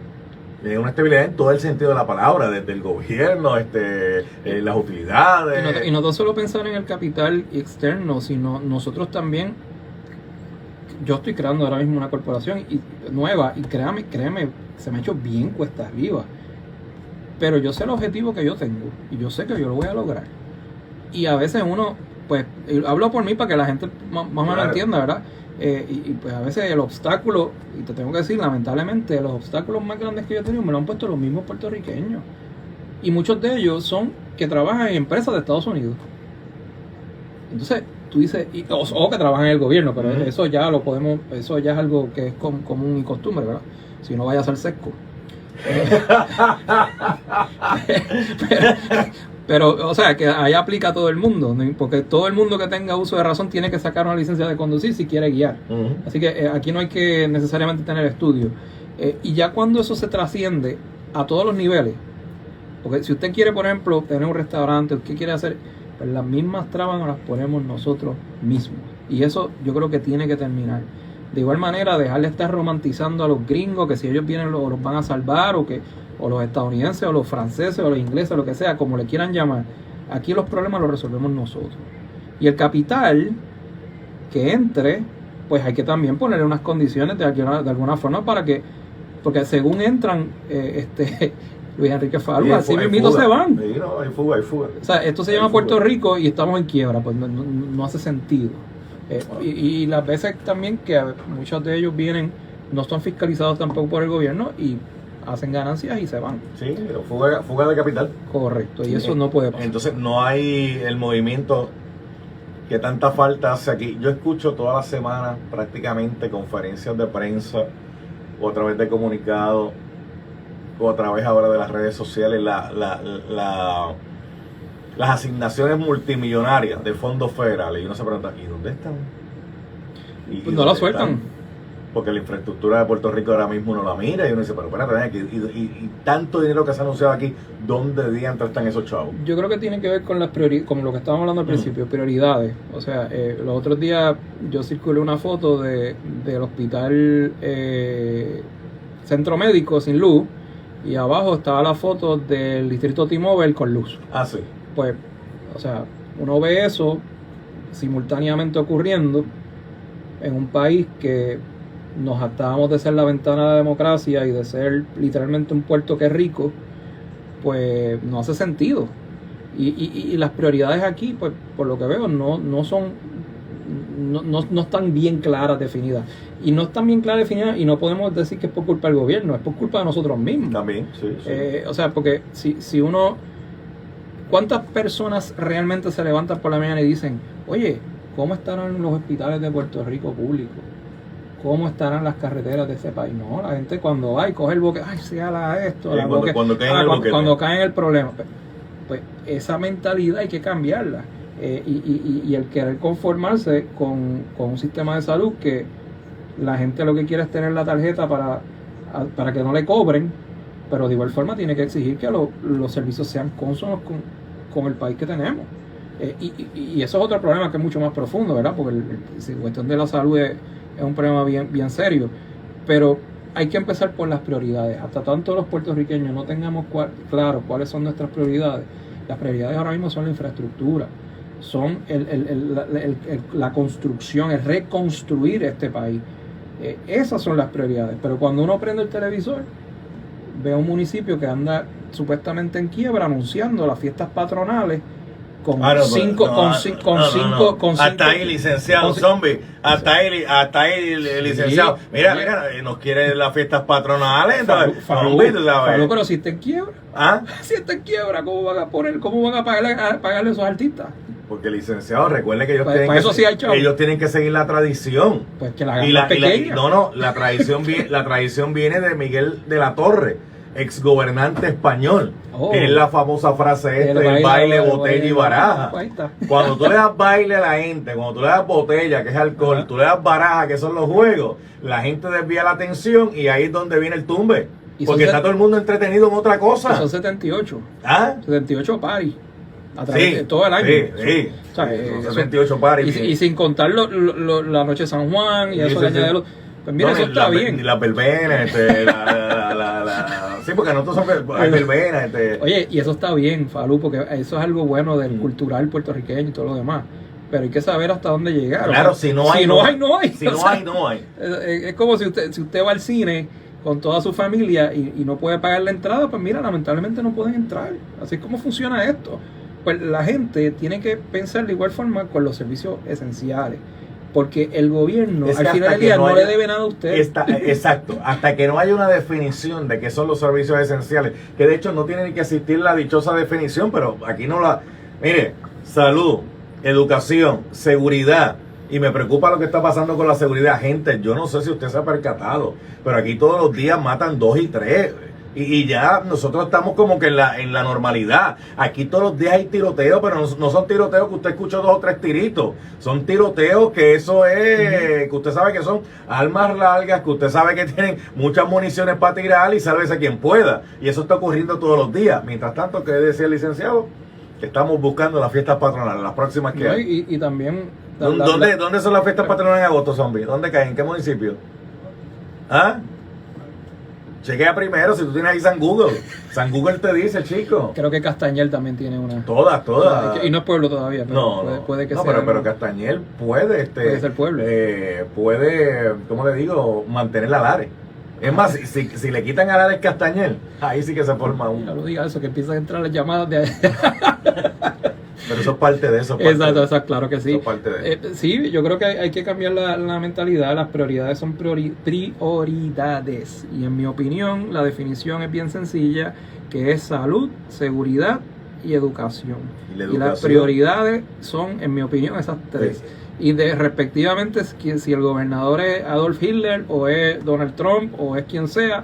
en todo el sentido de la palabra, desde el gobierno, las utilidades. Y no tan solo pensar en el capital externo, sino nosotros también. Yo estoy creando ahora mismo una corporación nueva y créeme, se me ha hecho bien cuesta arriba. Pero yo sé el objetivo que yo tengo y yo sé que yo lo voy a lograr. Y a veces uno, pues, hablo por mí para que la gente más o menos entienda, ¿verdad? Pues a veces el obstáculo, y te tengo que decir, lamentablemente, los obstáculos más grandes que yo he tenido me lo han puesto los mismos puertorriqueños. Y muchos de ellos son que trabajan en empresas de Estados Unidos. Entonces, tú dices, o que trabajan en el gobierno, pero eso ya lo podemos, eso ya es algo que es común y costumbre, ¿verdad? Si no vaya a ser sesco. Pero, o sea, que ahí aplica a todo el mundo, ¿no? Porque todo el mundo que tenga uso de razón tiene que sacar una licencia de conducir si quiere guiar. Así que aquí no hay que necesariamente tener estudio. Y ya cuando eso se trasciende a todos los niveles, porque si usted quiere, por ejemplo, tener un restaurante, usted quiere hacer, pues las mismas trabas nos las ponemos nosotros mismos. Y eso yo creo que tiene que terminar. De igual manera, dejar de estar romantizando a los gringos, que si ellos vienen los van a salvar, o los estadounidenses, o los franceses, o los ingleses, lo que sea, como le quieran llamar. Aquí los problemas los resolvemos nosotros. Y el capital que entre, pues hay que también ponerle unas condiciones de alguna forma para que, porque según entran, Luis Enrique Falú, así mismito se van. Sí, no, hay fuga. O sea, esto se llama Puerto Rico y estamos en quiebra, pues no hace sentido. Y las veces también que muchos de ellos vienen, no están fiscalizados tampoco por el gobierno y hacen ganancias y se van. Sí, fuga de capital. Correcto, y eso no puede pasar. Entonces no hay el movimiento que tanta falta hace aquí. Yo escucho todas las semanas prácticamente conferencias de prensa o a través de comunicados o a través ahora de las redes sociales las asignaciones multimillonarias de fondos federales. Y uno se pregunta, ¿y dónde están? Pues no la sueltan. Porque la infraestructura de Puerto Rico ahora mismo no la mira. Y uno dice, pero espérate, y tanto dinero que se ha anunciado aquí, ¿dónde diantre están esos chavos? Yo creo que tiene que ver con las prioridades, como lo que estábamos hablando al principio, prioridades. O sea, los otros días yo circulé una foto del hospital Centro Médico sin luz, y abajo estaba la foto del distrito T-Mobile con luz. Ah, sí. Pues, o sea, uno ve eso simultáneamente ocurriendo en un país que nos jactábamos de ser la ventana de la democracia y de ser literalmente un puerto que es rico. Pues no hace sentido. Y las prioridades aquí, pues por lo que veo, no están bien claras, definidas. Y no están bien claras, definidas, y no podemos decir que es por culpa del gobierno, es por culpa de nosotros mismos. También, sí. O sea, porque si uno... ¿Cuántas personas realmente se levantan por la mañana y dicen, oye, ¿cómo estarán los hospitales de Puerto Rico públicos? ¿Cómo estarán las carreteras de ese país? No, la gente cuando va y coge el boquete, ay, se ala esto, la boquete, cuando cae en el problema. Pues esa mentalidad hay que cambiarla. Y el querer conformarse con un sistema de salud que la gente lo que quiere es tener la tarjeta para que no le cobren, pero de igual forma tiene que exigir que los servicios sean cónsonos con el país que tenemos. Y eso es otro problema que es mucho más profundo, ¿verdad? Porque la cuestión de la salud es un problema bien serio. Pero hay que empezar por las prioridades. Hasta tanto los puertorriqueños no tengamos claro cuáles son nuestras prioridades. Las prioridades ahora mismo son la infraestructura, son la construcción, el reconstruir este país. Esas son las prioridades. Pero cuando uno prende el televisor, ve a un municipio que anda supuestamente en quiebra anunciando las fiestas patronales con cinco. Hasta ahí, licenciado zombie. Hasta ahí, licenciado. Sí, mira, nos quiere las fiestas patronales. Falú, pero si está en quiebra. ¿Ah? Si está en quiebra, ¿cómo van a pagarle a esos artistas? Porque, licenciado, recuerde que ellos tienen que seguir la tradición. Pues que la hagan más pequeña. La tradición viene de Miguel de la Torre, exgobernante español. Que es la famosa frase del baile, botella y baraja. Cuando tú le das baile a la gente, cuando tú le das botella, que es alcohol, tú le das baraja, que son los juegos, la gente desvía la atención y ahí es donde viene el tumbe. Porque está todo el mundo entretenido en otra cosa. Son 78. ¿Ah? 78 paris. A través de todo el año. Sí. O sea, son 78 paris. Y sin contar la noche de San Juan y eso que añade. Pues mira, eso está bien. Y las verbenas, sí, porque nosotros hay verbenas. Oye, y eso está bien, Falú, porque eso es algo bueno del cultural puertorriqueño y todo lo demás. Pero hay que saber hasta dónde llegar. Claro, si no hay, no hay. Si no hay. Es como si usted va al cine con toda su familia y no puede pagar la entrada, pues mira, lamentablemente no pueden entrar. Así es como funciona esto. Pues la gente tiene que pensar de igual forma con los servicios esenciales. porque el gobierno Es que al final hasta del día que no no haya- le debe nada a usted. Exacto, hasta que no haya una definición de qué son los servicios esenciales, que de hecho no tiene ni que existir la dichosa definición, pero aquí no la... Mire, salud, educación, seguridad, y me preocupa lo que está pasando con la seguridad. Gente, yo no sé si usted se ha percatado, pero aquí todos los días matan 2 y 3. Y ya nosotros estamos como que en la normalidad. Aquí todos los días hay tiroteos, pero no son tiroteos que usted escuchó 2 o 3 tiritos. Son tiroteos que eso es, que usted sabe que son armas largas, que usted sabe que tienen muchas municiones para tirar y sálvese quien pueda. Y eso está ocurriendo todos los días. Mientras tanto, ¿qué decía el licenciado? Que estamos buscando las fiestas patronales, las próximas que No, hay. y también... ¿Dónde son las fiestas patronales en agosto, zombie? ¿Dónde caen? ¿En qué municipio? ¿Ah? Chequea primero, si tú tienes ahí San Google. San Google te dice, chico. Creo que Castañel también tiene una. Todas. Y no es pueblo todavía, pero puede que sea. Pero Castañel puede, puede ser pueblo. Puede, ¿cómo le digo? Mantener la Lares. Es más, si le quitan a Lares Castañel, ahí sí que se forma un... No diga eso, que empiezan a entrar las llamadas de... Pero eso es parte de eso. Exacto, claro que sí. Eso es parte de... Sí, yo creo que hay que cambiar la mentalidad. Las prioridades son prioridades. Y en mi opinión, la definición es bien sencilla, que es salud, seguridad y educación. Y las prioridades son, en mi opinión, esas 3. Sí. Y respectivamente, si el gobernador es Adolf Hitler o es Donald Trump o es quien sea,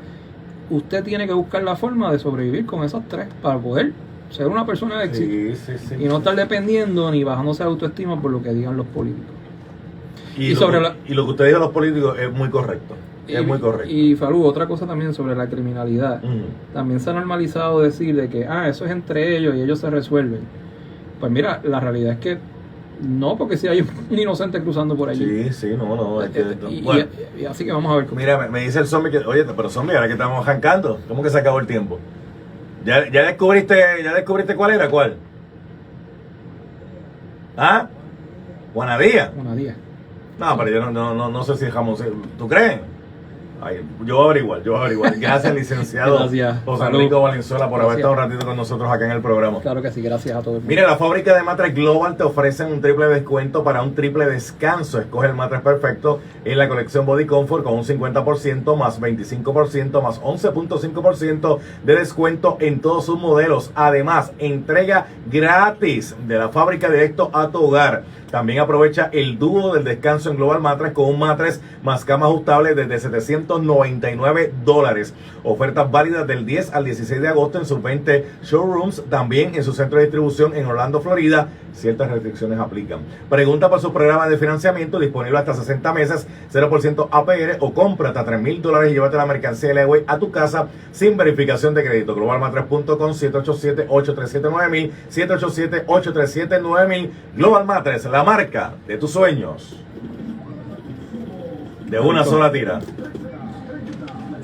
usted tiene que buscar la forma de sobrevivir con esas 3 para poder ser una persona de éxito. Sí, y no estar dependiendo ni bajándose la autoestima por lo que digan los políticos. Y lo que usted dijo de los políticos es muy correcto. Muy correcto. Y Falú, otra cosa también sobre la criminalidad. También se ha normalizado decir de que eso es entre ellos y ellos se resuelven. Pues mira, la realidad es que no, porque si hay un inocente cruzando por allí. Sí, no. Y así que vamos a ver cómo. Mira, me dice el zombie que, oye, pero zombie, ahora que estamos arrancando, ¿cómo que se acabó el tiempo? ¿Ya descubriste cuál era? ¿Cuál? ¿Ah? ¿Juanadía? No, pero yo no sé si dejamos... ¿Tú crees? Ay, yo voy a averiguar. Gracias, licenciado José Enrique Valenzuela, por haber estado un ratito con nosotros acá en el programa. Claro que sí, gracias a todos. Mire, la fábrica de matres Global te ofrecen un triple descuento para un triple descanso. Escoge el matres perfecto en la colección Body Comfort con un 50% más 25% más 11.5% de descuento en todos sus modelos. Además, entrega gratis de la fábrica directo a tu hogar. También aprovecha el dúo del descanso en Global Matres con un matres más cama ajustable desde $799. Ofertas válidas del 10 al 16 de agosto en sus 20 showrooms, también en su centro de distribución en Orlando, Florida. Ciertas restricciones aplican. Pregunta por su programa de financiamiento disponible hasta 60 meses, 0% APR o compra hasta $3,000 y llévate la mercancía de Legway a tu casa sin verificación de crédito. Globalmatres.com, 787-837-9000, 787-837-9000. Global Matres, la marca de tus sueños. De una sola tira.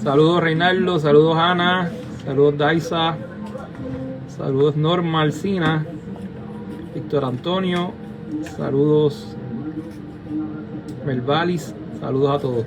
Saludos Reinaldo, saludos Ana, saludos Daisa, saludos Norma Alcina, Víctor Antonio, saludos Melvalis, saludos a todos.